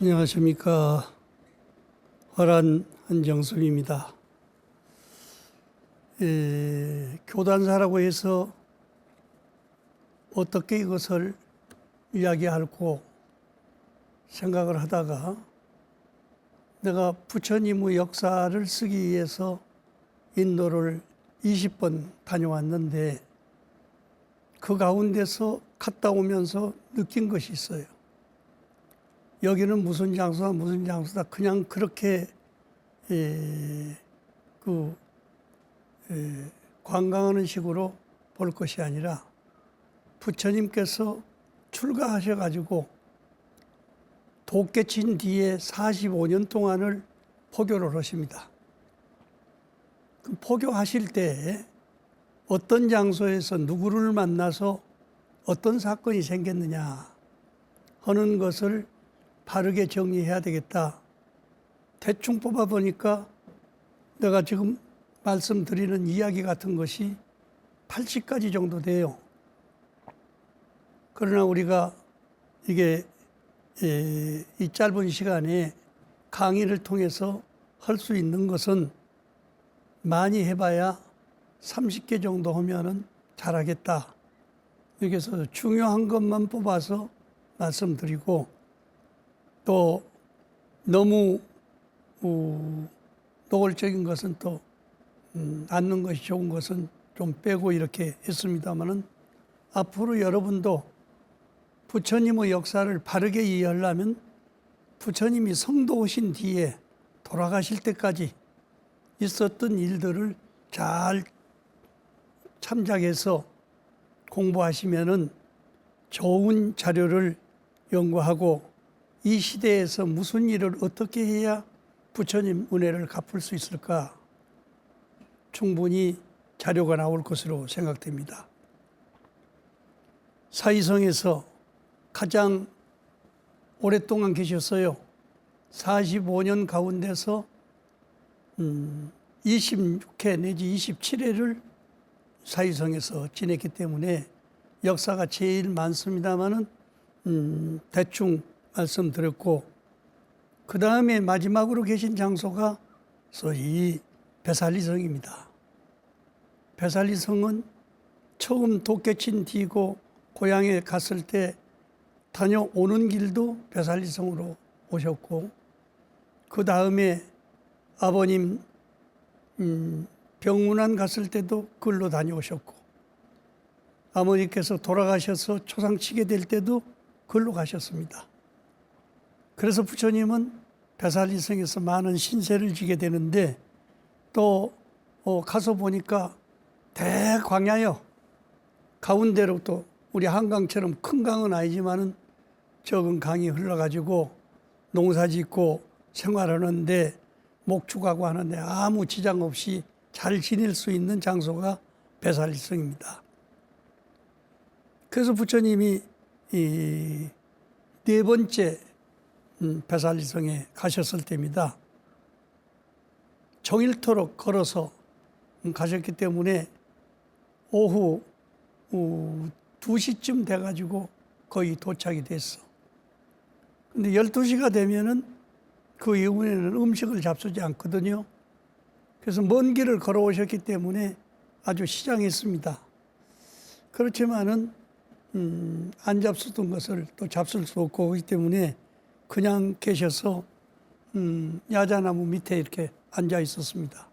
안녕하십니까. 화란 한정섭입니다. 교단사라고 해서 어떻게 이것을 이야기할고 생각을 하다가 내가 부처님의 역사를 쓰기 위해서 인도를 20번 다녀왔는데 그 가운데서 갔다 오면서 느낀 것이 있어요. 여기는 무슨 장소다 무슨 장소다 그냥 그렇게 관광하는 식으로 볼 것이 아니라 부처님께서 출가하셔가지고 도깨친 뒤에 45년 동안을 포교를 하십니다. 그 포교하실 때 어떤 장소에서 누구를 만나서 어떤 사건이 생겼느냐 하는 것을 바르게 정리해야 되겠다. 대충 뽑아보니까 내가 지금 말씀드리는 이야기 같은 것이 80가지 정도 돼요. 그러나 우리가 이게 이 짧은 시간에 강의를 통해서 할 수 있는 것은 많이 해봐야 30개 정도 하면은 잘하겠다. 여기서 중요한 것만 뽑아서 말씀드리고 또 너무 노골적인 것은 또 않는 것이 좋은 것은 좀 빼고 이렇게 했습니다마는 앞으로 여러분도 부처님의 역사를 바르게 이해하려면 부처님이 성도 오신 뒤에 돌아가실 때까지 있었던 일들을 잘 참작해서 공부하시면은 좋은 자료를 연구하고 이 시대에서 무슨 일을 어떻게 해야 부처님 은혜를 갚을 수 있을까 충분히 자료가 나올 것으로 생각됩니다. 사이성에서 가장 오랫동안 계셨어요. 45년 가운데서 26회 내지 27회를 사이성에서 지냈기 때문에 역사가 제일 많습니다마는 대충 말씀드렸고 그 다음에 마지막으로 계신 장소가 소위 배살리성입니다. 배살리성은 처음 도깨친 뒤고 고향에 갔을 때 다녀오는 길도 배살리성으로 오셨고 그 다음에 아버님 병문안 갔을 때도 그걸로 다녀오셨고 아버님께서 돌아가셔서 초상치게 될 때도 그걸로 가셨습니다. 그래서 부처님은 배살리성에서 많은 신세를 지게 되는데 또 가서 보니까 대광야요. 가운데로 또 우리 한강처럼 큰 강은 아니지만은 적은 강이 흘러가지고 농사 짓고 생활하는데 목축하고 하는데 아무 지장 없이 잘 지낼 수 있는 장소가 배살리성입니다. 그래서 부처님이 이 네 번째 배살리성에 가셨을 때입니다. 종일토록 걸어서 가셨기 때문에 오후 2시쯤 돼가지고 거의 도착이 됐어. 근데 12시가 되면은 그 이후에는 음식을 잡수지 않거든요. 그래서 먼 길을 걸어오셨기 때문에 아주 시장했습니다. 그렇지만은 안 잡수던 것을 또 잡술 수 없고 그렇기 때문에 그냥 계셔서 야자나무 밑에 이렇게 앉아 있었습니다.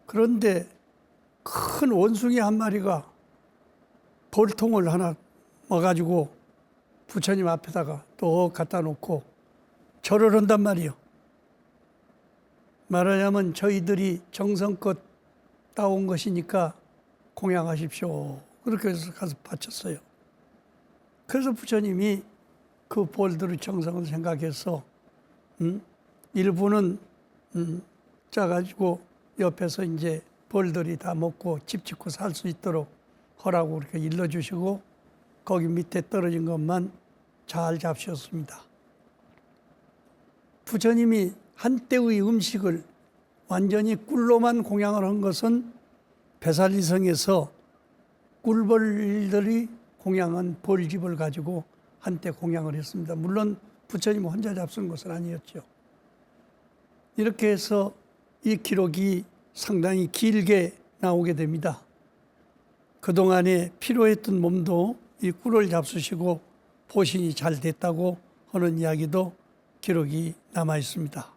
그런데 큰 원숭이 한 마리가 벌통을 하나 와가지고 부처님 앞에다가 또 갖다 놓고 절을 한단 말이요. 말하자면 저희들이 정성껏 따온 것이니까 공양하십시오. 그렇게 해서 가서 바쳤어요. 그래서 부처님이 그 벌들의 정성을 생각해서 일부는 짜가지고 옆에서 이제 벌들이 다 먹고 집 짓고 살 수 있도록 하라고 이렇게 일러주시고 거기 밑에 떨어진 것만 잘 잡수셨습니다. 부처님이 한때의 음식을 완전히 꿀로만 공양을 한 것은 배살리성에서 꿀벌들이 공양한 벌집을 가지고 한때 공양을 했습니다. 물론 부처님 혼자 잡수는 것은 아니었죠. 이렇게 해서 이 기록이 상당히 길게 나오게 됩니다. 그동안에 피로했던 몸도 이 꿀을 잡수시고 보신이 잘 됐다고 하는 이야기도 기록이 남아 있습니다.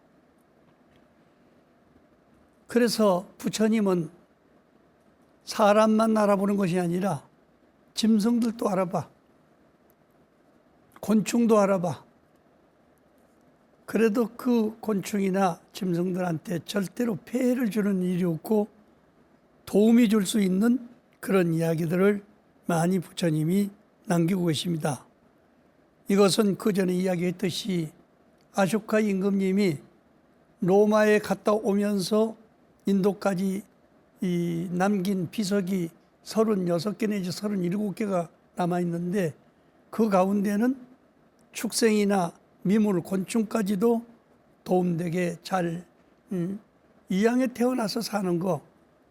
그래서 부처님은 사람만 알아보는 것이 아니라 짐승들도 알아봐. 곤충도 알아봐. 그래도 그 곤충이나 짐승들한테 절대로 폐해를 주는 일이 없고 도움이 줄 수 있는 그런 이야기들을 많이 부처님이 남기고 계십니다. 이것은 그 전에 이야기했듯이 아쇼카 임금님이 로마에 갔다 오면서 인도까지 이 남긴 비석이 36개 내지 37개가 남아있는데 그 가운데는 축생이나 미물, 곤충까지도 도움되게 잘 이왕에 태어나서 사는 거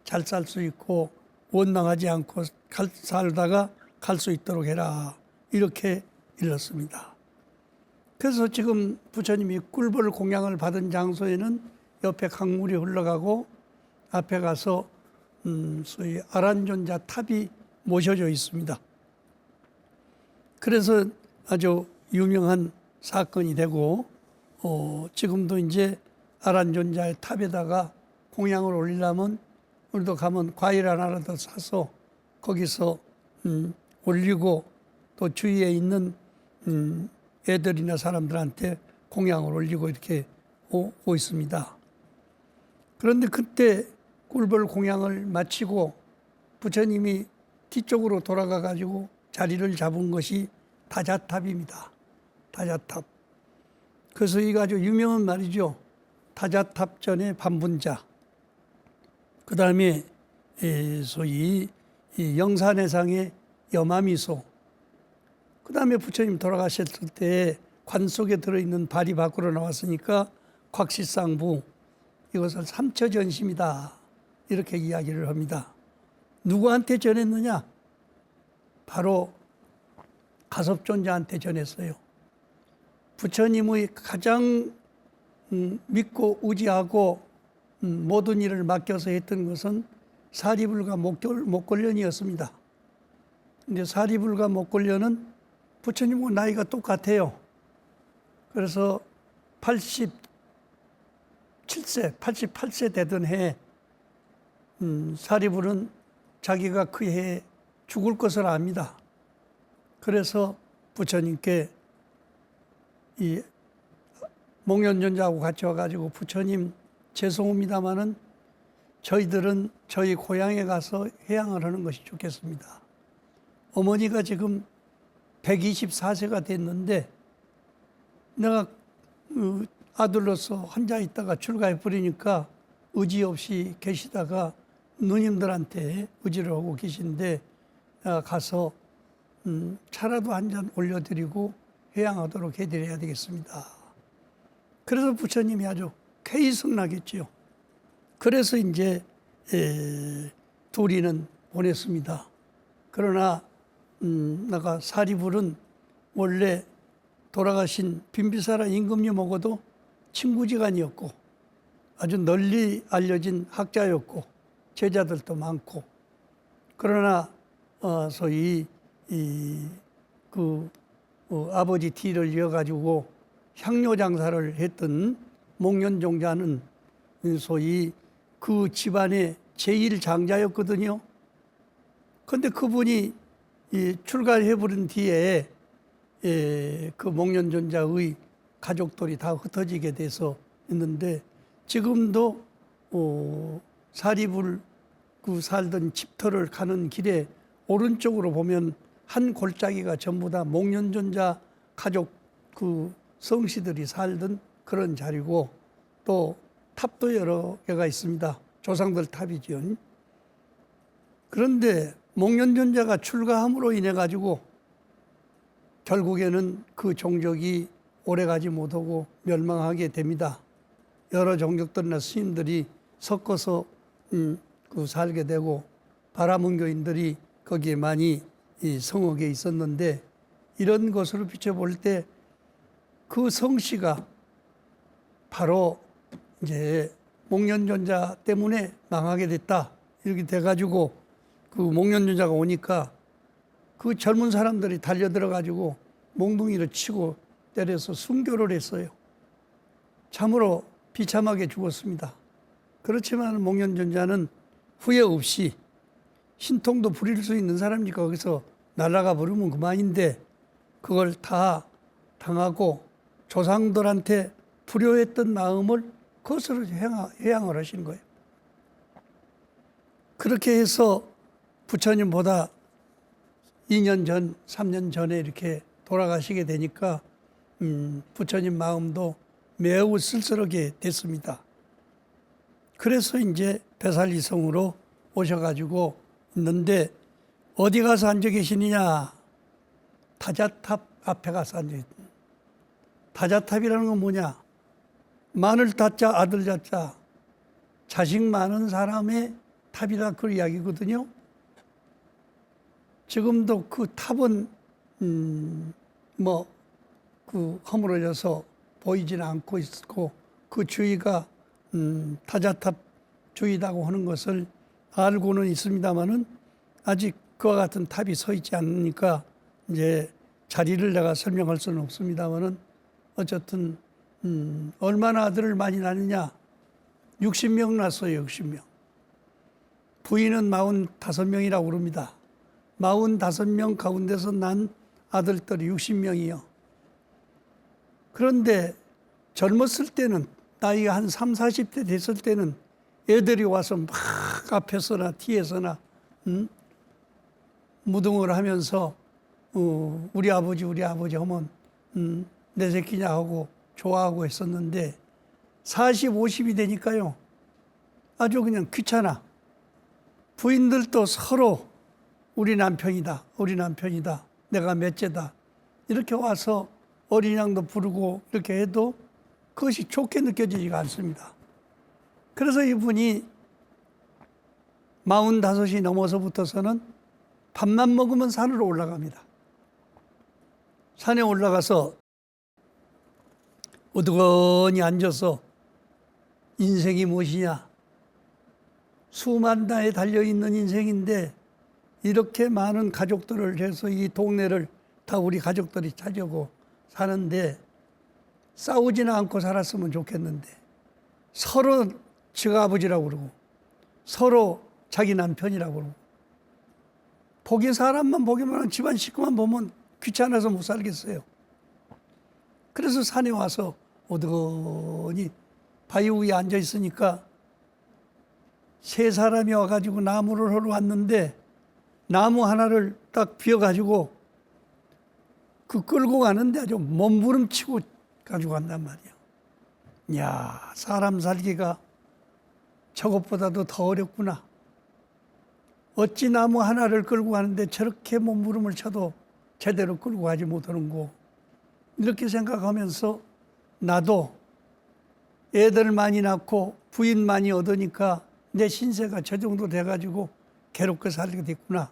잘 살 수 있고 원망하지 않고 살다가 갈 수 있도록 해라. 이렇게 일렀습니다. 그래서 지금 부처님이 꿀벌 공양을 받은 장소에는 옆에 강물이 흘러가고 앞에 가서 소위 아란존자 탑이 모셔져 있습니다. 그래서 아주 유명한 사건이 되고 지금도 이제 아란존자의 탑에다가 공양을 올리려면 우리도 가면 과일 하나라도 사서 거기서 올리고 또 주위에 있는 애들이나 사람들한테 공양을 올리고 이렇게 오고 있습니다. 그런데 그때 꿀벌 공양을 마치고 부처님이 뒤쪽으로 돌아가 가지고 자리를 잡은 것이 다자탑입니다. 다자탑. 그래서 이거 아주 유명한 말이죠. 다자탑 전에 반분자. 그 다음에 소위 영산해상의 여마미소. 그 다음에 부처님 돌아가셨을 때 관 속에 들어있는 발이 밖으로 나왔으니까 곽시상부. 이것을 삼처전심이다. 이렇게 이야기를 합니다. 누구한테 전했느냐? 바로 가섭존자한테 전했어요. 부처님의 가장 믿고 의지하고 모든 일을 맡겨서 했던 것은 사리불가 목걸련이었습니다. 근데 사리불가 목걸련은 부처님과 나이가 똑같아요. 그래서 88세 되던 해에 사리불은 자기가 그 해에 죽을 것을 압니다. 그래서 부처님께 이 목련존자하고 같이 와가지고 부처님 죄송합니다마는 저희들은 저희 고향에 가서 해양을 하는 것이 좋겠습니다. 어머니가 지금 124세가 됐는데 내가 아들로서 혼자 있다가 출가해 버리니까 의지 없이 계시다가 누님들한테 의지를 하고 계신데 가서 차라도 한 잔 올려드리고 해양하도록 해드려야 되겠습니다. 그래서 부처님이 아주 쾌의성나겠지요. 그래서 이제 둘이는 보냈습니다. 그러나 내가 사리불은 원래 돌아가신 빈비사라 임금님하고도 친구지간이었고 아주 널리 알려진 학자였고 제자들도 많고 그러나 소위 아버지 뒤를 이어가지고 향료 장사를 했던 목련종자는 소위 그 집안의 제1장자였거든요. 그런데 그분이 출가해버린 뒤에 그 목련존자의 가족들이 다 흩어지게 돼서 있는데 지금도 사리불 그 살던 집터를 가는 길에 오른쪽으로 보면 한 골짜기가 전부 다 목련존자 가족 그 성씨들이 살던 그런 자리고 또 탑도 여러 개가 있습니다. 조상들 탑이죠. 그런데 목련존자가 출가함으로 인해 가지고 결국에는 그 종족이 오래가지 못하고 멸망하게 됩니다. 여러 종족들이나 스님들이 섞어서 살게 되고 바라문교인들이 거기에 많이 성역에 있었는데 이런 것으로 비춰볼 때 그 성씨가 바로 이제 목련존자 때문에 망하게 됐다. 이렇게 돼가지고 그 목련존자가 오니까 그 젊은 사람들이 달려들어가지고 몽둥이를 치고 때려서 순교를 했어요. 참으로 비참하게 죽었습니다. 그렇지만 목련존자는 후회 없이 신통도 부릴 수 있는 사람이니까 거기서 날아가 버리면 그만인데 그걸 다 당하고 조상들한테 불효했던 마음을 그것으로 회양을 하신 거예요. 그렇게 해서 부처님보다 2년 전, 3년 전에 이렇게 돌아가시게 되니까 부처님 마음도 매우 쓸쓸하게 됐습니다. 그래서 이제 배살리성으로 오셔가지고 있는데 어디 가서 앉아 계시느냐? 타자탑 앞에 가서 앉아 있다. 타자탑이라는 건 뭐냐? 마늘 타자, 아들 자자, 자식 많은 사람의 탑이다 그 이야기거든요. 지금도 그 탑은 그 허물어져서 보이지는 않고 있고 그 주위가 타자탑 주위다고 하는 것을 알고는 있습니다만은 아직 그와 같은 탑이 서 있지 않으니까 이제 자리를 내가 설명할 수는 없습니다만은 어쨌든 얼마나 아들을 많이 낳느냐? 60명 낳았어요. 60명. 부인은 45명이라고 그럽니다. 45명 가운데서 난 아들들이 60명이요. 그런데 젊었을 때는 나이가 한 3, 40대 됐을 때는 애들이 와서 막 앞에서나 뒤에서나 무등을 하면서 우리 아버지 하면 내 새끼냐 하고 좋아하고 했었는데 40, 50이 되니까요. 아주 그냥 귀찮아. 부인들도 서로 우리 남편이다. 내가 몇째다. 이렇게 와서 어린 양도 부르고 이렇게 해도 그것이 좋게 느껴지지가 않습니다. 그래서 이분이 45이 넘어서부터서는 밥만 먹으면 산으로 올라갑니다. 산에 올라가서 어두건히 앉아서 인생이 무엇이냐? 수만 나에 달려있는 인생인데 이렇게 많은 가족들을 해서 이 동네를 다 우리 가족들이 차지하고 사는데 싸우지는 않고 살았으면 좋겠는데 서로 지가 아버지라고 그러고 서로 자기 남편이라고 그러고 보기 사람만 보기만 집안 식구만 보면 귀찮아서 못 살겠어요. 그래서 산에 와서 어두건히 바위 위에 앉아 있으니까 세 사람이 와가지고 나무를 하러 왔는데 나무 하나를 딱 비워가지고 그 끌고 가는데 아주 몸부림치고 가지고 간단 말이에요. 이야, 사람 살기가 저것보다도 더 어렵구나. 어찌 나무 하나를 끌고 가는데 저렇게 몸부림을 쳐도 제대로 끌고 가지 못하는고. 이렇게 생각하면서 나도 애들 많이 낳고 부인 많이 얻으니까 내 신세가 저 정도 돼가지고 괴롭게 살게 됐구나.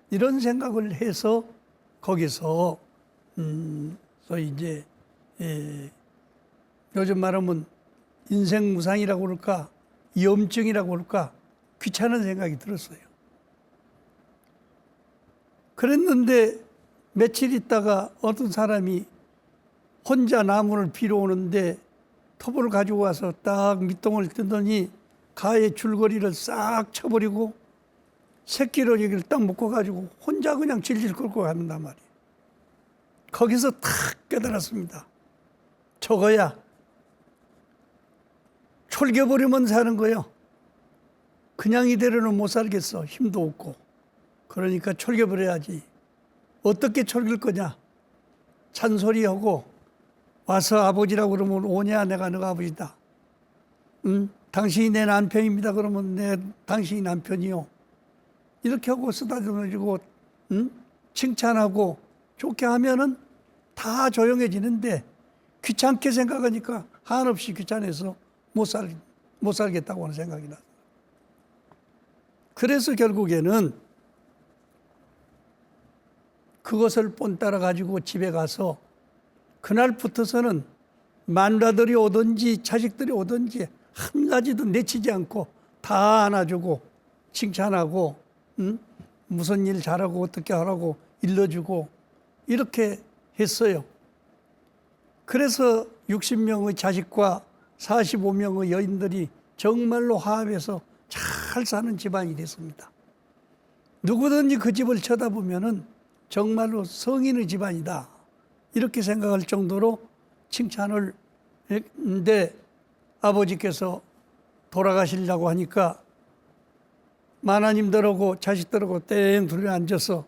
이런 생각을 해서 거기서 소위 이제 요즘 말하면 인생 무상이라고 그럴까, 염증이라고 그럴까, 귀찮은 생각이 들었어요. 그랬는데 며칠 있다가 어떤 사람이 혼자 나무를 비러 오는데 톱을 가지고 와서 딱 밑동을 뜨더니 가에 줄거리를 싹 쳐버리고 새끼를 여기를 딱 묶어가지고 혼자 그냥 질질 끌고 간단 말이에요. 거기서 탁 깨달았습니다. 저거야. 철겨버리면 사는 거예요. 그냥 이대로는 못 살겠어. 힘도 없고. 그러니까 철겨버려야지. 어떻게 철길 거냐. 잔소리하고 와서 아버지라고 그러면 오냐. 내가 너가 아버지다. 당신이 내 남편입니다. 그러면 당신이 남편이요. 이렇게 하고 쓰다듬어주고 칭찬하고 좋게 하면은 다 조용해지는데 귀찮게 생각하니까 한없이 귀찮아서 못 살겠다고 하는 생각이 나요. 그래서 결국에는 그것을 본 따라 가지고 집에 가서 그날부터서는 마누라들이 오든지 자식들이 오든지 한 가지도 내치지 않고 다 안아주고 칭찬하고, 무슨 일 잘하고 어떻게 하라고 일러주고 이렇게 했어요. 그래서 60명의 자식과 45명의 여인들이 정말로 화합해서 잘 사는 집안이 됐습니다. 누구든지 그 집을 쳐다보면은 정말로 성인의 집안이다, 이렇게 생각할 정도로 칭찬을 했는데, 아버지께서 돌아가시려고 하니까 마나님들하고 자식들하고 땡 둘러 앉아서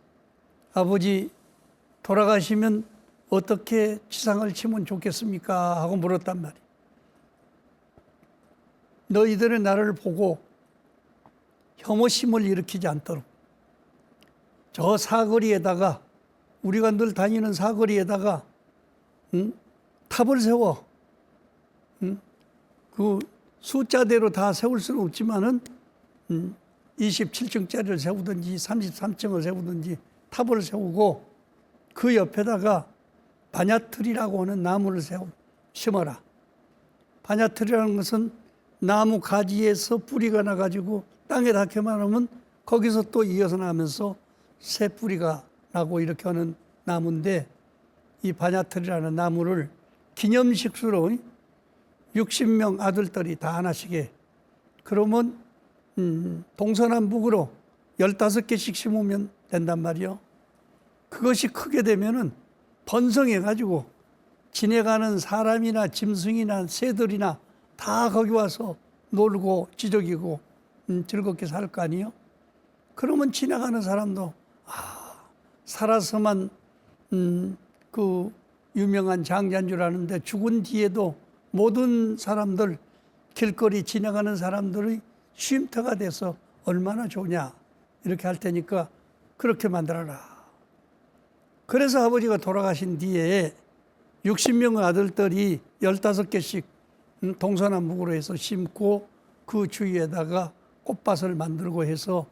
아버지 돌아가시면 어떻게 지상을 치면 좋겠습니까? 하고 물었단 말이에요. 너희들의 나를 보고 혐오심을 일으키지 않도록 저 사거리에다가, 우리가 늘 다니는 사거리에다가 탑을 세워. 그 숫자대로 다 세울 수는 없지만은 27층짜리를 세우든지 33층을 세우든지 탑을 세우고 그 옆에다가 바냐틀이라고 하는 나무를 심어라. 바냐틀이라는 것은 나무 가지에서 뿌리가 나가지고 땅에 닿게만 하면 거기서 또 이어서 나면서 새 뿌리가 나고 이렇게 하는 나무인데, 이 바냐틀이라는 나무를 기념식수로 60명 아들들이 다 하나씩 해. 그러면 동서남북으로 15개씩 심으면 된단 말이요. 그것이 크게 되면은 번성해가지고 지내가는 사람이나 짐승이나 새들이나 다 거기 와서 놀고 지저귀고 즐겁게 살 거 아니에요. 그러면 지나가는 사람도 살아서만 그 유명한 장자인 줄 아는데 죽은 뒤에도 모든 사람들, 길거리 지나가는 사람들의 쉼터가 돼서 얼마나 좋냐, 이렇게 할 테니까 그렇게 만들어라. 그래서 아버지가 돌아가신 뒤에 60명의 아들들이 15개씩 동서남북으로 해서 심고 그 주위에다가 꽃밭을 만들고 해서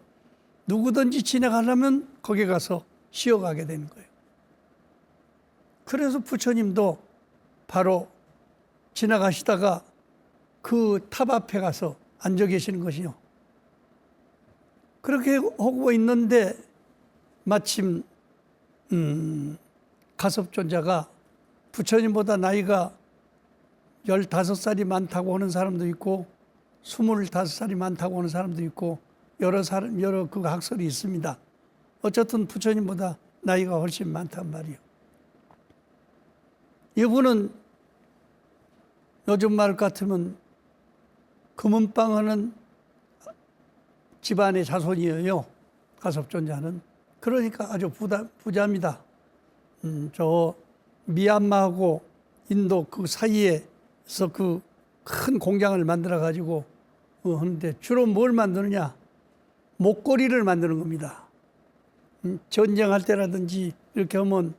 누구든지 지나가려면 거기 가서 쉬어가게 되는 거예요. 그래서 부처님도 바로 지나가시다가 그 탑 앞에 가서 앉아 계시는 것이요. 그렇게 하고 있는데 마침 가섭존자가 부처님보다 나이가 15살이 많다고 하는 사람도 있고 25살이 많다고 하는 사람도 있고 여러 그 학설이 있습니다. 어쨌든 부처님보다 나이가 훨씬 많단 말이에요. 이분은 요즘 말 같으면 금은방 하는 집안의 자손이에요. 가섭존자는. 그러니까 아주 부자입니다. 저 미얀마하고 인도 그 사이에서 그 큰 공장을 만들어 가지고 하는데 주로 뭘 만드느냐? 목걸이를 만드는 겁니다. 전쟁할 때라든지 이렇게 하면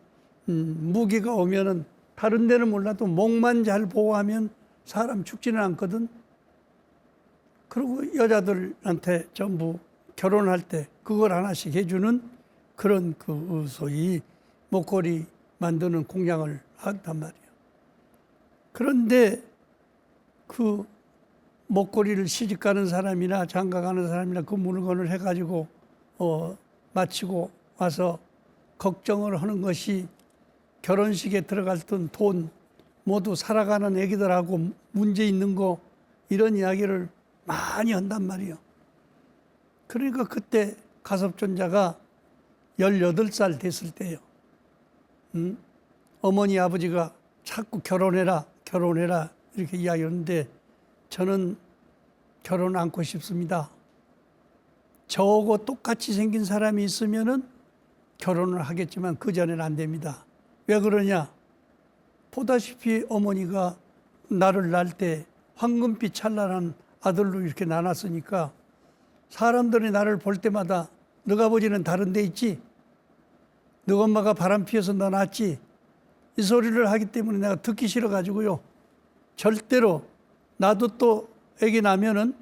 무기가 오면은 다른 데는 몰라도 목만 잘 보호하면 사람 죽지는 않거든. 그리고 여자들한테 전부 결혼할 때 그걸 하나씩 해주는 그런 그 소위 목걸이 만드는 공장을 한단 말이에요. 그런데 그 목걸이를 시집가는 사람이나 장가가는 사람이나 그 물건을 해가지고 마치고 와서 걱정을 하는 것이 결혼식에 들어갈 돈, 모두 살아가는 애기들하고 문제 있는 거, 이런 이야기를 많이 한단 말이에요. 그러니까 그때 가섭존자가 18살 됐을 때예요. 어머니 아버지가 자꾸 결혼해라 이렇게 이야기하는데 저는 결혼 않고 싶습니다. 저하고 똑같이 생긴 사람이 있으면은 결혼을 하겠지만 그 전에는 안 됩니다. 왜 그러냐? 보다시피 어머니가 나를 낳을 때 황금빛 찬란한 아들로 이렇게 낳았으니까 사람들이 나를 볼 때마다 너 아버지는 다른 데 있지? 너 엄마가 바람 피워서 너 낳았지? 이 소리를 하기 때문에 내가 듣기 싫어가지고요. 절대로 나도 또 아기 나면은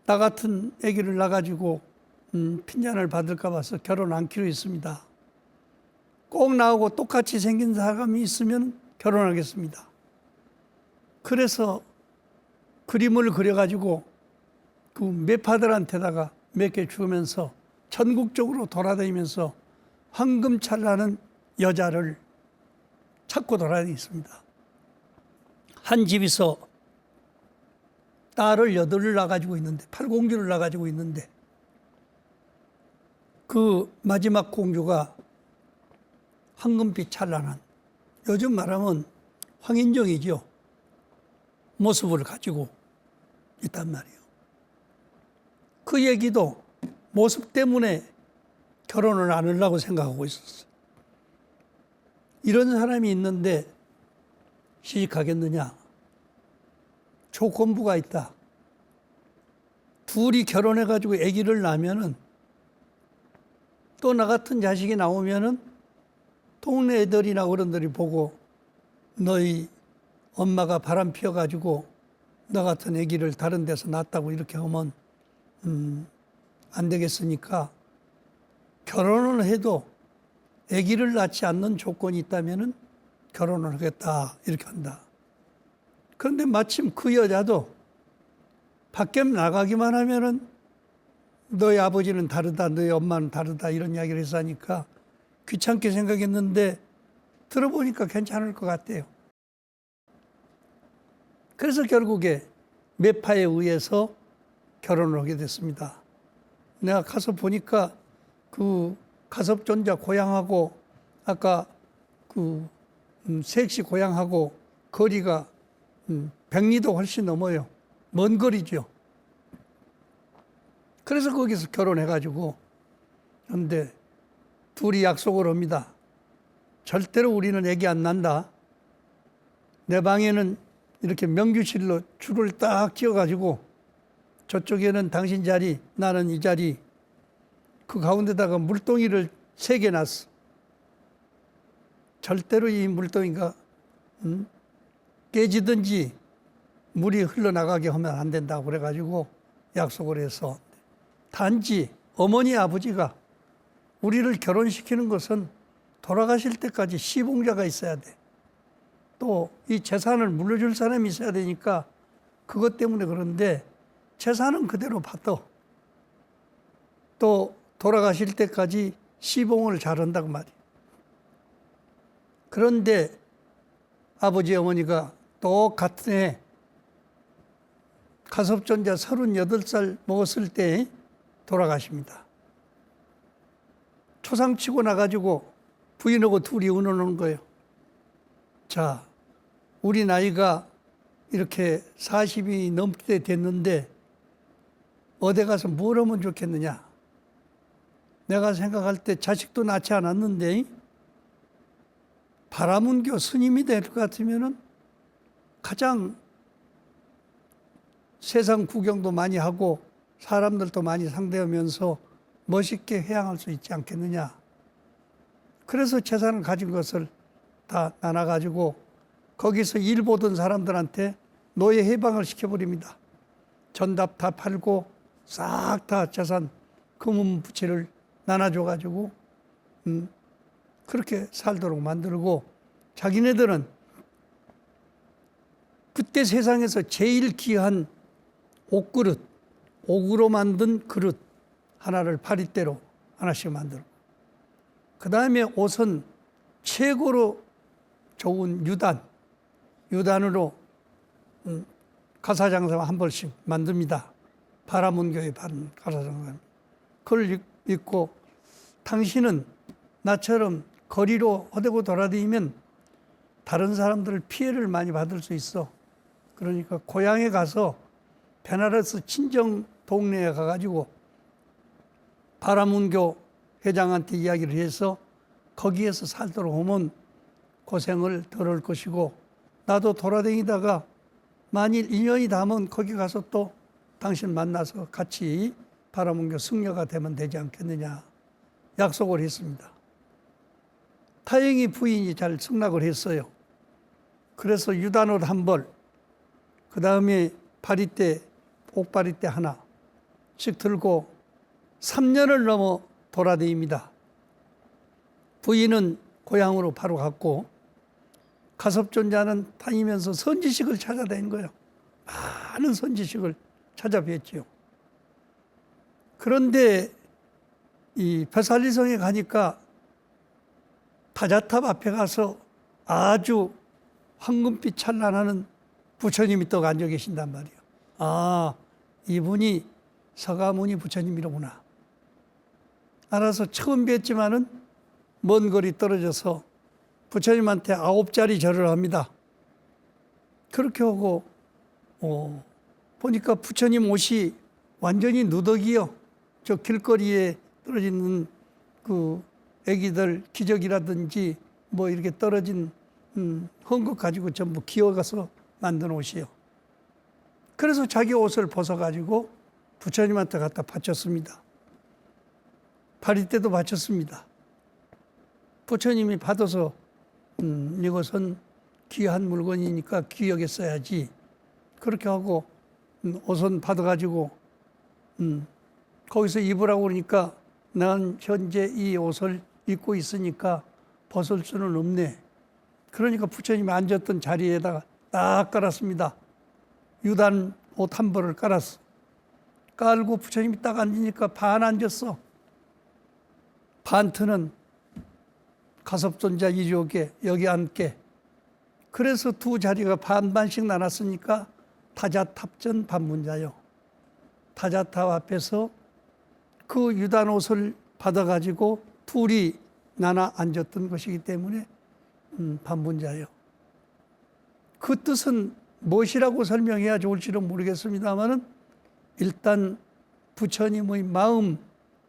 나 같은 아기를 낳아가지고 핀잔을 받을까 봐서 결혼 안 키로 했습니다. 꼭 나하고 똑같이 생긴 사람이 있으면 결혼하겠습니다. 그래서 그림을 그려가지고 그 매파들한테다가 몇 개 주면서 전국적으로 돌아다니면서 황금찰나는 여자를 찾고 돌아다녔습니다. 한 집에서 딸을 8을 낳아가지고 있는데, 8공주를 낳아가지고 있는데, 그 마지막 공주가 황금빛 찬란한, 요즘 말하면 황인종이죠. 모습을 가지고 있단 말이에요. 그 얘기도 모습 때문에 결혼을 안 하려고 생각하고 있었어요. 이런 사람이 있는데 시집가겠느냐? 조건부가 있다. 둘이 결혼해가지고 아기를 낳으면은 또 나 같은 자식이 나오면은 동네 애들이나 어른들이 보고 너희 엄마가 바람 피워가지고 너 같은 아기를 다른 데서 낳았다고 이렇게 하면 안 되겠으니까 결혼을 해도 아기를 낳지 않는 조건이 있다면은 결혼을 하겠다 이렇게 한다. 그런데 마침 그 여자도 밖에 나가기만 하면은 너희 아버지는 다르다, 너희 엄마는 다르다 이런 이야기를 해서 하니까 귀찮게 생각했는데 들어보니까 괜찮을 것 같대요. 그래서 결국에 매파에 의해서 결혼을 하게 됐습니다. 내가 가서 보니까 그 가섭존자 고향하고 아까 그 색시 고향하고 거리가 100리도 훨씬 넘어요. 먼 거리죠. 그래서 거기서 결혼해가지고 그런데 둘이 약속을 합니다. 절대로 우리는 애기 안 난다. 내 방에는 이렇게 명주실로 줄을 딱 지어가지고 저쪽에는 당신 자리, 나는 이 자리, 그 가운데다가 물동이를 3개 놨어. 절대로 이 물동이가 깨지든지 물이 흘러나가게 하면 안 된다고 그래가지고 약속을 해서 단지 어머니 아버지가 우리를 결혼시키는 것은 돌아가실 때까지 시봉자가 있어야 돼. 또 이 재산을 물려줄 사람이 있어야 되니까 그것 때문에 그런데 재산은 그대로 받아. 또 돌아가실 때까지 시봉을 잘한다고 말이에요. 그런데 아버지 어머니가 똑같은 해 가섭존자 38살 먹었을 때 돌아가십니다. 초상 치고 나가지고 부인하고 둘이 의논하는 거예요. 자, 우리 나이가 이렇게 40이 넘게 됐는데 어디 가서 뭘 하면 좋겠느냐. 내가 생각할 때 자식도 낳지 않았는데 바라문교 스님이 될 것 같으면은 가장 세상 구경도 많이 하고 사람들도 많이 상대하면서 멋있게 해양할 수 있지 않겠느냐. 그래서 재산을 가진 것을 다 나눠가지고 거기서 일 보던 사람들한테 노예 해방을 시켜버립니다. 전답 다 팔고 싹 다 재산 금은 부채를 나눠줘가지고 그렇게 살도록 만들고 자기네들은 그때 세상에서 제일 귀한 옥그릇, 옥으로 만든 그릇 하나를 파리대로 하나씩 만들고 그 다음에 옷은 최고로 좋은 유단으로 가사장사 한 벌씩 만듭니다. 바라문교에 바른 가사장사. 그걸 입고 당신은 나처럼 거리로 허대고 돌아다니면 다른 사람들 피해를 많이 받을 수 있어. 그러니까 고향에 가서 베나러스 친정 동네에 가가지고 바라문교 회장한테 이야기를 해서 거기에서 살도록 하면 고생을 덜 할 것이고 나도 돌아다니다가 만일 인연이 닿으면 거기 가서 또 당신 만나서 같이 바라문교 승려가 되면 되지 않겠느냐 약속을 했습니다. 다행히 부인이 잘 승낙을 했어요. 그래서 유단옷 한 벌, 그 다음에 파리대, 옥파리대 하나씩 들고 3년을 넘어 돌아다닙니다. 부인은 고향으로 바로 갔고, 가섭존자는 다니면서 선지식을 찾아다닌 거예요. 많은 선지식을 찾아뵀지요. 그런데 이 베살리성에 가니까 타자탑 앞에 가서 아주 황금빛 찬란하는 부처님이 떡 앉아 계신단 말이에요. 아, 이분이 서가모니 부처님이로구나. 알아서 처음 뵀지만은 먼 거리 떨어져서 부처님한테 9자리 절을 합니다. 그렇게 하고 보니까 부처님 옷이 완전히 누더기요. 저 길거리에 떨어지는 그 애기들 기저귀라든지 뭐 이렇게 떨어진 헝겊 가지고 전부 기어가서 만든 옷이요. 그래서 자기 옷을 벗어가지고 부처님한테 갖다 바쳤습니다. 바릴 때도 바쳤습니다. 부처님이 받아서 이것은 귀한 물건이니까 귀하게 써야지. 그렇게 하고 옷은 받아가지고 거기서 입으라고 그러니까 난 현재 이 옷을 입고 있으니까 벗을 수는 없네. 그러니까 부처님이 앉았던 자리에다가 딱 깔았습니다. 유단 옷 한 벌을 깔았어. 깔고 부처님이 딱 앉으니까 반 앉았어. 반트는 가섭존자 이쪽에 여기 앉게. 그래서 두 자리가 반반씩 나눴으니까 타자탑전 반문자요. 타자탑 앞에서 그 유단 옷을 받아가지고 둘이 나눠 앉았던 것이기 때문에 반문자요. 그 뜻은 무엇이라고 설명해야 좋을지는 모르겠습니다만은 일단 부처님의 마음,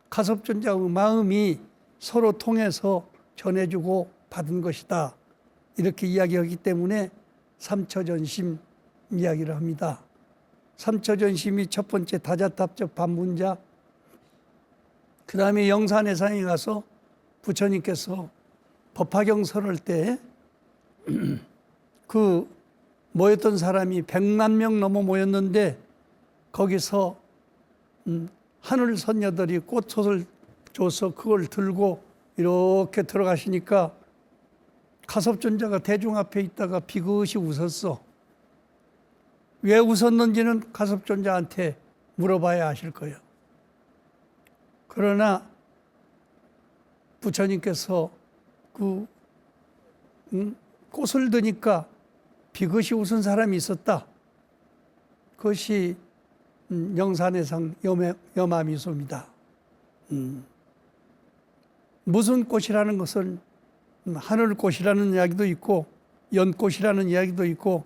가섭존자의 마음이 서로 통해서 전해주고 받은 것이다. 이렇게 이야기하기 때문에 삼처전심 이야기를 합니다. 삼처전심이 첫 번째 다자탑적 반문자, 그 다음에 영산해상에 가서 부처님께서 법화경 설할 때 그 모였던 사람이 100만 명 넘어 모였는데 거기서 하늘 선녀들이 꽃옷을 줘서 그걸 들고 이렇게 들어가시니까 가섭존자가 대중 앞에 있다가 비긋이 웃었어. 왜 웃었는지는 가섭존자한테 물어봐야 아실 거예요. 그러나 부처님께서 그 꽃을 드니까 비긋이 웃은 사람이 있었다. 그것이 영산해상 여마미소입니다. 무슨 꽃이라는 것은 하늘꽃이라는 이야기도 있고 연꽃이라는 이야기도 있고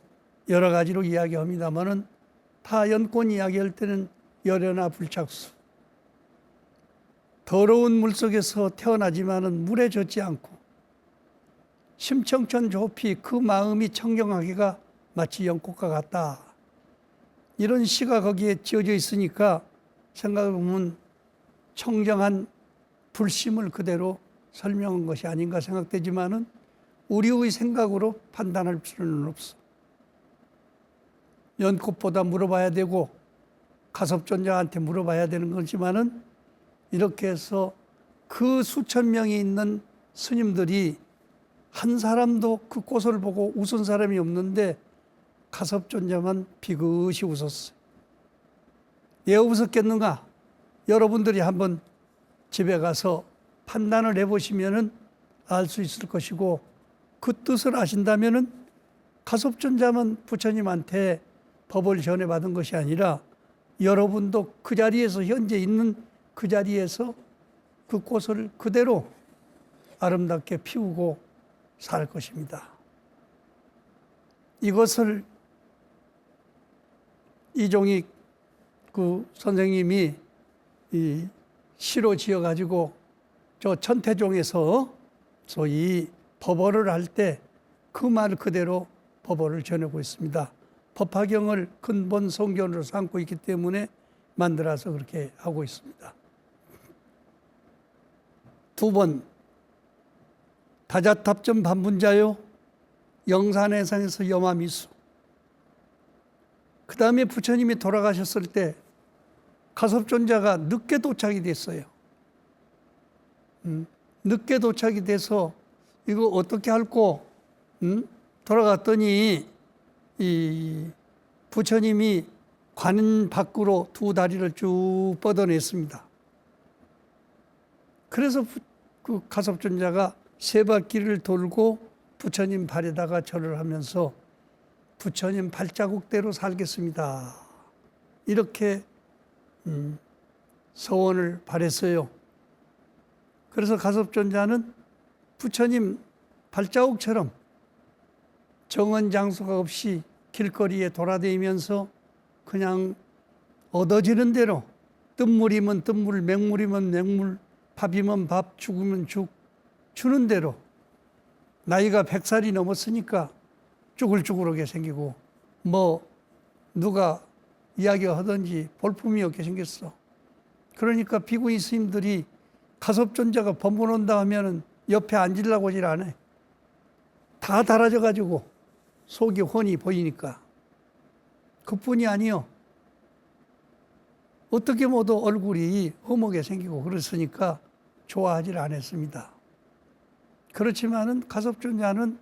여러 가지로 이야기합니다만은 다 연꽃 이야기할 때는 열연화 불착수. 더러운 물 속에서 태어나지만은 물에 젖지 않고 심청천 조피 그 마음이 청경하기가 마치 연꽃과 같다. 이런 시가 거기에 지어져 있으니까 생각해보면 청정한 불심을 그대로 설명한 것이 아닌가 생각되지만은 우리의 생각으로 판단할 필요는 없어. 연꽃보다 물어봐야 되고 가섭존자한테 물어봐야 되는 거지만은 이렇게 해서 그 수천 명이 있는 스님들이 한 사람도 그 꽃을 보고 웃은 사람이 없는데 가섭존자만 비긋이 웃었어요. 왜 웃었겠는가? 여러분들이 한번 집에 가서 판단을 해보시면은 알 수 있을 것이고 그 뜻을 아신다면은 가섭존자만 부처님한테 법을 전해받은 것이 아니라 여러분도 그 자리에서 현재 있는 그 자리에서 그 꽃을 그대로 아름답게 피우고 살 것입니다. 이것을 이종익 그 선생님이 이 시로 지어가지고 저 천태종에서 소위 법어를 할 때 그 말 그대로 법어를 전하고 있습니다. 법화경을 근본 성견으로 삼고 있기 때문에 만들어서 그렇게 하고 있습니다. 두 번, 다자탑전 반분자요, 영산해상에서 여마미수. 그 다음에 부처님이 돌아가셨을 때 가섭존자가 늦게 도착이 됐어요. 늦게 도착이 돼서 이거 어떻게 할꼬? 돌아갔더니 이 부처님이 관 밖으로 두 다리를 쭉 뻗어냈습니다. 그래서 그 가섭존자가 세 바퀴를 돌고 부처님 발에다가 절을 하면서 부처님 발자국대로 살겠습니다. 이렇게 서원을 발했어요. 그래서 가섭존자는 부처님 발자국처럼 정언장수가 없이 길거리에 돌아다니면서 그냥 얻어지는 대로 뜬물이면 뜬물, 맹물이면 맹물, 밥이면 밥, 죽으면 죽, 주는 대로 나이가 100살이 넘었으니까 쭈글쭈글하게 생기고 뭐 누가 이야기가 하든지 볼품이 없게 생겼어. 그러니까 비구니 스님들이 가섭존자가 법문 온다 하면은 옆에 앉으려고 하질 않아요. 다 달아져가지고 속이 훤히 보이니까. 그뿐이 아니요. 어떻게 모두 얼굴이 허무게 생기고 그랬으니까 좋아하질 않았습니다. 그렇지만은 가섭존자는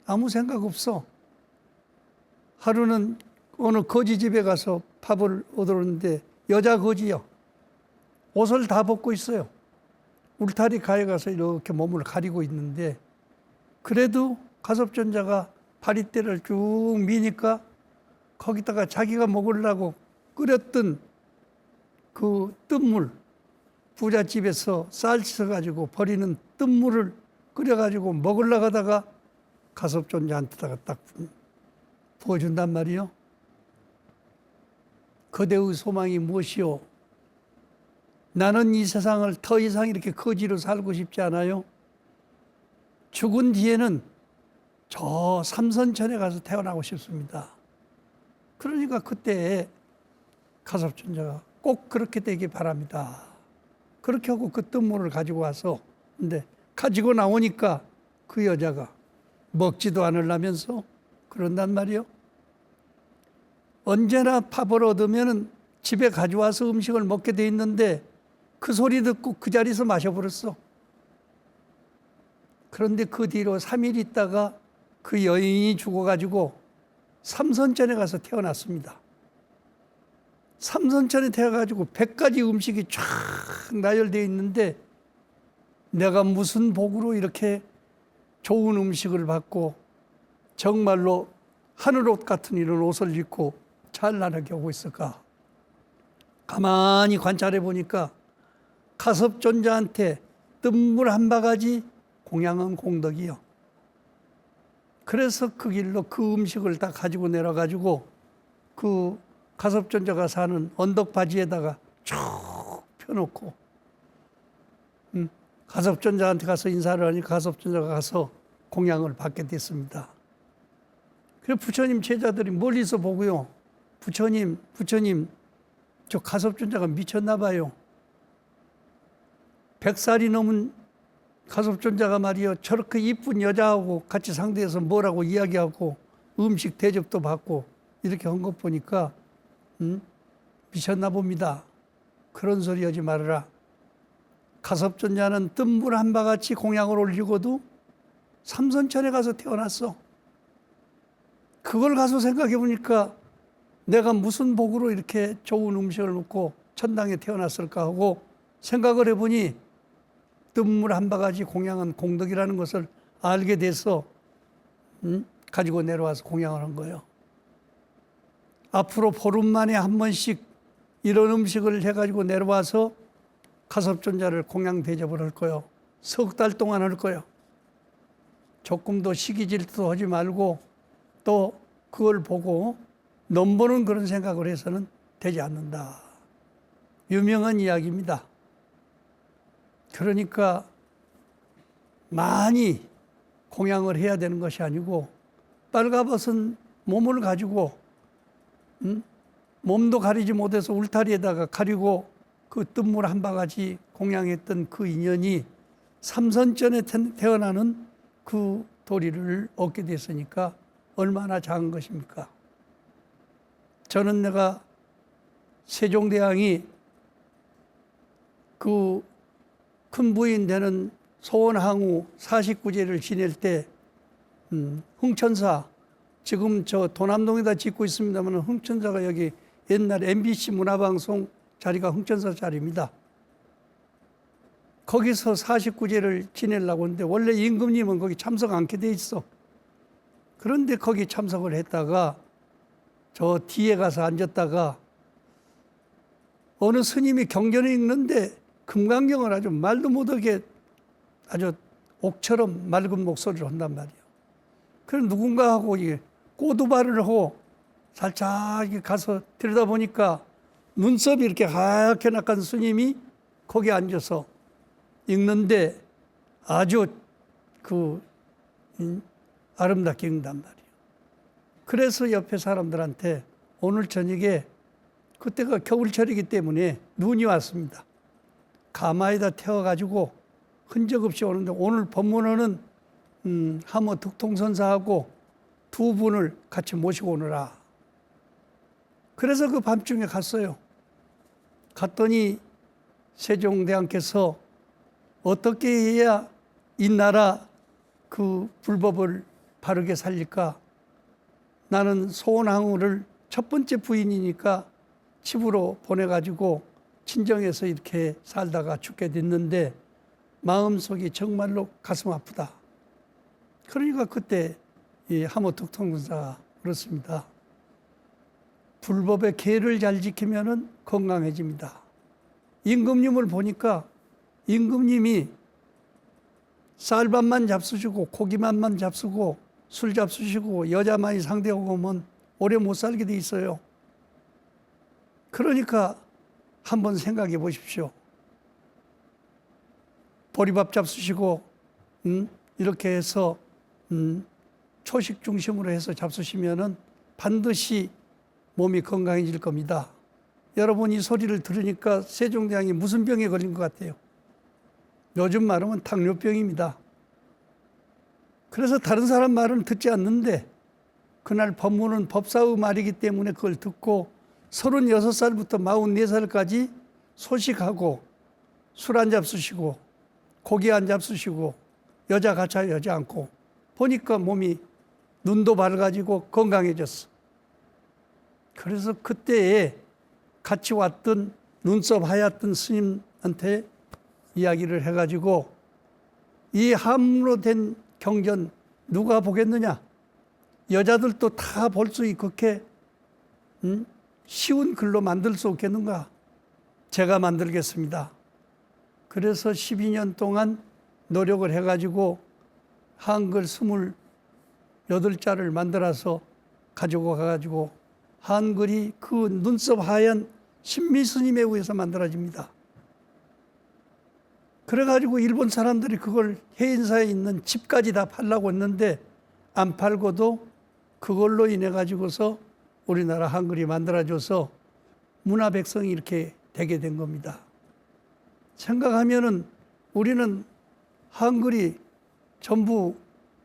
아무 생각 없어. 하루는 어느 거지 집에 가서 밥을 얻었는데 여자 거지요. 옷을 다 벗고 있어요. 울타리 가에 가서 이렇게 몸을 가리고 있는데 그래도 가섭존자가 바리떼를 쭉 미니까 거기다가 자기가 먹으려고 끓였던 그 뜬물, 부잣집에서 쌀 씻어가지고 버리는 뜬물을 끓여가지고 먹으려고 하다가 가섭존자한테다가 딱 부어준단 말이요. 그대의 소망이 무엇이요? 나는 이 세상을 더 이상 이렇게 거지로 살고 싶지 않아요. 죽은 뒤에는 저 삼선천에 가서 태어나고 싶습니다. 그러니까 그때 가섭존자가 꼭 그렇게 되기 바랍니다. 그렇게 하고 그 뜬물을 가지고 와서 근데 가지고 나오니까 그 여자가 먹지도 않으려면서 그런단 말이요. 언제나 밥을 얻으면 집에 가져와서 음식을 먹게 돼 있는데 그 소리 듣고 그 자리에서 마셔버렸어. 그런데 그 뒤로 3일 있다가 그 여인이 죽어가지고 삼선천에 가서 태어났습니다. 삼선천에 태어가지고 100가지 음식이 쫙 나열되어 있는데 내가 무슨 복으로 이렇게 좋은 음식을 받고 정말로 하늘옷 같은 이런 옷을 입고 찬란하게 오고 있을까? 가만히 관찰해 보니까 가섭존자한테 뜬물 한 바가지 공양한 공덕이요. 그래서 그 길로 그 음식을 다 가지고 내려가지고 그 가섭존자가 사는 언덕바지에다가 쭉 펴놓고 가섭존자한테 가서 인사를 하니 가섭존자가 가서 공양을 받게 됐습니다. 그래서 부처님 제자들이 멀리서 보고요. 부처님, 저 가섭존자가 미쳤나 봐요. 100살이 넘은 가섭존자가 말이요. 저렇게 이쁜 여자하고 같이 상대해서 뭐라고 이야기하고 음식 대접도 받고 이렇게 한 것 보니까 미쳤나 봅니다. 그런 소리 하지 말아라. 가섭존자는 뜬물 한 바같이 공양을 올리고도 삼선천에 가서 태어났어. 그걸 가서 생각해 보니까 내가 무슨 복으로 이렇게 좋은 음식을 먹고 천당에 태어났을까 하고 생각을 해보니 뜬물 한 바가지 공양한 공덕이라는 것을 알게 돼서 가지고 내려와서 공양을 한 거예요. 앞으로 보름 만에 한 번씩 이런 음식을 해가지고 내려와서 가섭존자를 공양 대접을 할 거예요. 석 달 동안 할 거예요. 조금도 시기 질투도 하지 말고 또 그걸 보고 넘보는 그런 생각을 해서는 되지 않는다. 유명한 이야기입니다. 그러니까 많이 공양을 해야 되는 것이 아니고 빨가벗은 몸을 가지고 몸도 가리지 못해서 울타리에다가 가리고 그 뜬물 한 바가지 공양했던 그 인연이 삼선천에 태어나는 그 도리를 얻게 됐으니까 얼마나 작은 것입니까? 저는 내가 세종대왕이 그 큰 부인 되는 소원항우 49제를 지낼 때 흥천사, 지금 저 도남동에다 짓고 있습니다만 흥천사가 여기 옛날 MBC 문화방송 자리가 흥천사 자리입니다. 거기서 49제를 지내려고 하는데 원래 임금님은 거기 참석 않게 돼 있어. 그런데 거기 참석을 했다가 저 뒤에 가서 앉았다가 어느 스님이 경전을 읽는데 금강경을 아주 말도 못하게 아주 옥처럼 맑은 목소리로 한단 말이에요. 그래서 누군가 하고 이게 꼬두발을 하고 살짝 가서 들여다보니까 눈썹이 이렇게 하얗게 nak한 스님이 거기 앉아서 읽는데 아주 아름답게 읽는단 말이에요. 그래서 옆에 사람들한테 오늘 저녁에 그때가 겨울철이기 때문에 눈이 왔습니다. 가마에다 태워가지고 흔적 없이 오는데 오늘 법문은 하모 득통선사하고 두 분을 같이 모시고 오느라. 그래서 그 밤중에 갔어요. 갔더니 세종대왕께서 어떻게 해야 이 나라 그 불법을 바르게 살릴까? 나는 소원항우를 첫 번째 부인이니까 집으로 보내가지고 친정에서 이렇게 살다가 죽게 됐는데 마음속이 정말로 가슴 아프다. 그러니까 그때 이 하모특통선사가 그렇습니다. 불법의 계를 잘 지키면은 건강해집니다. 임금님을 보니까 임금님이 쌀밥만 잡수시고 고기만만 잡수고 술 잡수시고 여자 많이 상대하고 오면 오래 못 살게 돼 있어요. 그러니까 한번 생각해 보십시오. 보리밥 잡수시고 이렇게 해서 초식 중심으로 해서 잡수시면은 반드시 몸이 건강해질 겁니다. 여러분 이 소리를 들으니까 세종대왕이 무슨 병에 걸린 것 같아요? 요즘 말하면 당뇨병입니다. 그래서 다른 사람 말은 듣지 않는데 그날 법문은 법사의 말이기 때문에 그걸 듣고 36살부터 44살까지 소식하고 술 안 잡수시고 고기 안 잡수시고 여자 같이 여자 않고 보니까 몸이 눈도 밝아지고 건강해졌어. 그래서 그때에 같이 왔던 눈썹 하얗던 스님한테 이야기를 해가지고 이 함으로 된 경전 누가 보겠느냐? 여자들도 다 볼 수 있게 쉬운 글로 만들 수 없겠는가? 제가 만들겠습니다. 그래서 12년 동안 노력을 해가지고 한글 28자를 만들어서 가지고 가가지고 한글이 그 눈썹 하얀 신미스님에 의해서 만들어집니다. 그래가지고 일본 사람들이 그걸 해인사에 있는 집까지 다 팔라고 했는데 안 팔고도 그걸로 인해 가지고서 우리나라 한글이 만들어져서 문화 백성이 이렇게 되게 된 겁니다. 생각하면은 우리는 한글이 전부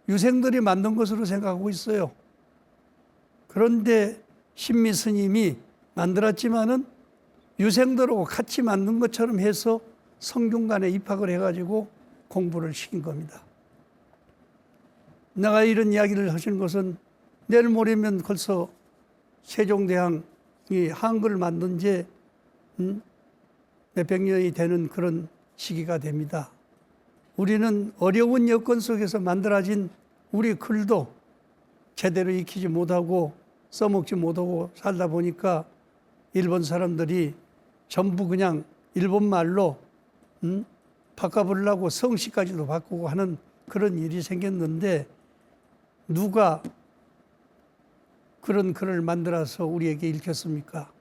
유생들이 만든 것으로 생각하고 있어요. 그런데 신미 스님이 만들었지만은 유생들하고 같이 만든 것처럼 해서 성균관에 입학을 해가지고 공부를 시킨 겁니다. 내가 이런 이야기를 하시는 것은 내일 모레면 벌써 세종대왕이 한글을 만든 지 몇백 년이 되는 그런 시기가 됩니다. 우리는 어려운 여건 속에서 만들어진 우리 글도 제대로 익히지 못하고 써먹지 못하고 살다 보니까 일본 사람들이 전부 그냥 일본말로 바꿔보려고 성씨까지도 바꾸고 하는 그런 일이 생겼는데 누가 그런 글을 만들어서 우리에게 읽혔습니까?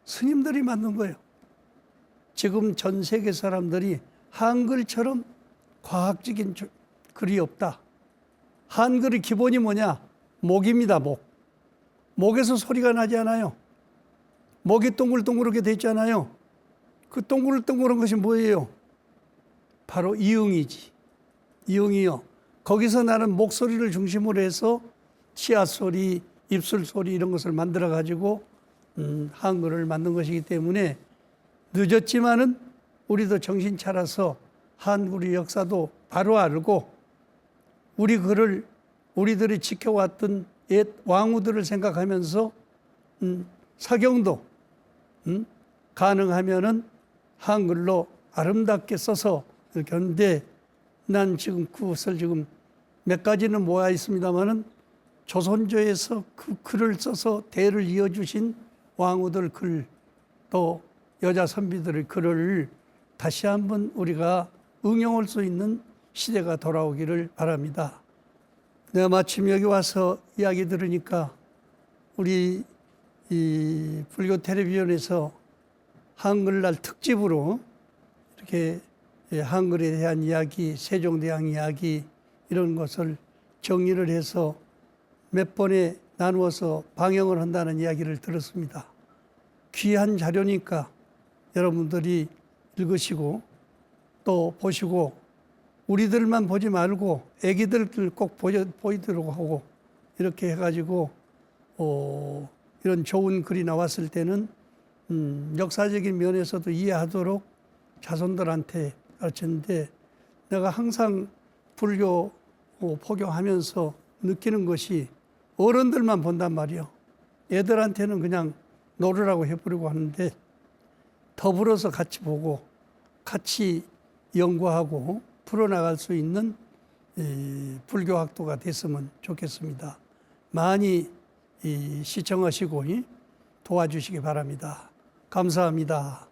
스님들이 만든 거예요. 지금 전 세계 사람들이 한글처럼 과학적인 글이 없다. 한글의 기본이 뭐냐? 목입니다, 목. 목에서 소리가 나지 않아요. 목이 동글동글하게 돼 있잖아요. 그 동글동글한 것이 뭐예요? 바로 이응이지. 이응이요. 거기서 나는 목소리를 중심으로 해서 치아 소리, 입술 소리 이런 것을 만들어 가지고 한글을 만든 것이기 때문에 늦었지만은 우리도 정신 차려서 한글의 역사도 바로 알고 우리들이 지켜왔던 옛 왕후들을 생각하면서 사경도 가능하면은 한글로 아름답게 써서 이렇게 하는데, 난 지금 그것을 지금 몇 가지는 모아 있습니다만은 조선조에서 그 글을 써서 대를 이어주신 왕후들 글, 또 여자 선비들의 글을 다시 한번 우리가 응용할 수 있는 시대가 돌아오기를 바랍니다. 내가 마침 여기 와서 이야기 들으니까 우리 이 불교 텔레비전에서 한글날 특집으로 이렇게 한글에 대한 이야기, 세종대왕 이야기 이런 것을 정리를 해서 몇 번에 나누어서 방영을 한다는 이야기를 들었습니다. 귀한 자료니까 여러분들이 읽으시고 또 보시고, 우리들만 보지 말고 애기들 꼭 보이도록 하고, 이렇게 해가지고 이런 좋은 글이 나왔을 때는 역사적인 면에서도 이해하도록 자손들한테 가르쳤는데, 내가 항상 불교 포교하면서 느끼는 것이 어른들만 본단 말이요. 애들한테는 그냥 놀으라고 해버리고 하는데, 더불어서 같이 보고 같이 연구하고 풀어나갈 수 있는 불교학도가 됐으면 좋겠습니다. 많이 시청하시고 도와주시기 바랍니다. 감사합니다.